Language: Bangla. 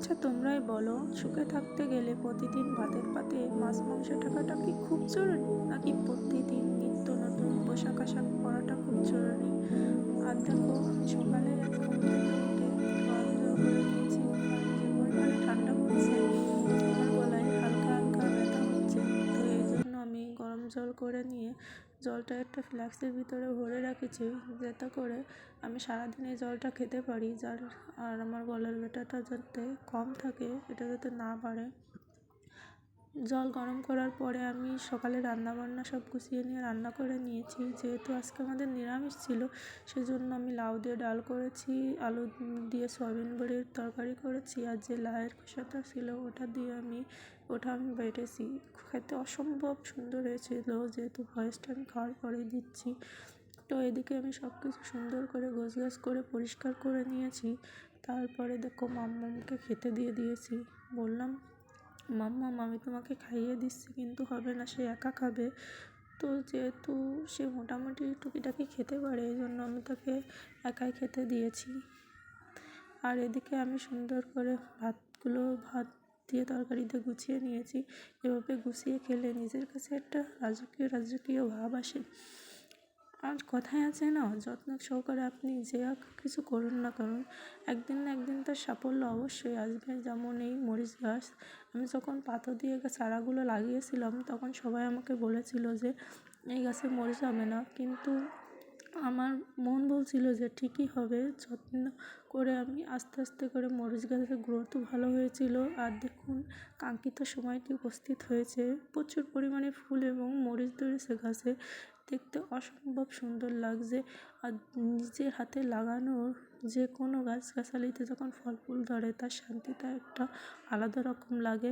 আচ্ছা তোমরাই বলো, সুখে থাকতে গেলে প্রতিদিন ভাতের পাতে মাছ মাংস থাকাটা কি খুব জরুরি, নাকি প্রতিদিন নিত্য নতুন পোশাক আশাক পরাটা খুব জরুরি? আর দেখো, আমি সকালে ঘুম থেকে উঠে গরম জল করে নিয়েছি, কারণ যে পরিমাণে ঠান্ডা পড়ছে আমার গলায় হালকা হালকা ব্যথা হচ্ছে। তো এই জন্য আমি গরম জল করে নিয়ে জলটা একটা ফ্লাক্সের ভিতরে ভরে রেখেছি, যাতে করে আমি সারাদিন এই জলটা খেতে পারি, আর আমার গলার ব্যথাটা যাতে কম থাকে, এটা যাতে না বাড়ে। জল গরম করার পরে আমি সকালে রান্নাবান্না সব গুছিয়ে নিয়ে রান্না করে নিয়েছি। যেহেতু আজকে আমাদের নিরামিষ ছিল, সেজন্য আমি লাউ দিয়ে ডাল করেছি, আলু দিয়ে সয়াবিন বড়ির তরকারি করেছি, আর যে লাউয়ের খোসাটা ছিল ওটা আমি বেটেছি। খেতে অসম্ভব সুন্দর হয়েছিল, যেহেতু ভয়েসটা আমি খাওয়ার পরেই দিচ্ছি। তো এদিকে আমি সব কিছু সুন্দর করে গোছগাছ করে পরিষ্কার করে নিয়েছি। তারপরে দেখো, মাম্মামকে খেতে দিয়ে দিয়েছি। বললাম, মাম্মাম আমি তোমাকে খাইয়ে দিচ্ছি, কিন্তু হবে না, সে একা খাবে। তো যেহেতু সে মোটামুটি টুকিটাকি খেতে পারে, এই জন্য আমি তাকে একাই খেতে দিয়েছি। আর এদিকে আমি সুন্দর করে ভাত দিয়ে তরকারিতে গুছিয়ে নিয়েছি। এভাবে গুছিয়ে খেলে নিজের কাছে একটা রাজকীয় রাজকীয় ভাব আসে। আর কথায় আছে না, যত্ন সহকারে আপনি যে কিছু করুন না কারণ একদিন না একদিন তার সাফল্য অবশ্যই আসবে। যেমন এই মরিচ গাছ, আমি যখন পাথর দিয়ে চারাগুলো লাগিয়েছিলাম, তখন সবাই আমাকে বলেছিল যে এই গাছে মরিচ হবে না, কিন্তু আমার মন বলছিল যে ঠিকই হবে। যত্ন করে আমি আস্তে আস্তে করে মরিচ গাছের গ্রোথও ভালো হয়েছিল। আর দেখুন, কাঙ্ক্ষিত সময়টি উপস্থিত হয়েছে, প্রচুর পরিমাণে ফুল এবং মরিচ ধরেছে গাছে, দেখতে অসম্ভব সুন্দর লাগছে। আর নিজের হাতে লাগানোর যে কোনো গাছগাছালিতে যখন ফল ফুল ধরে, তার শান্তিটা একটা আলাদা রকম লাগে।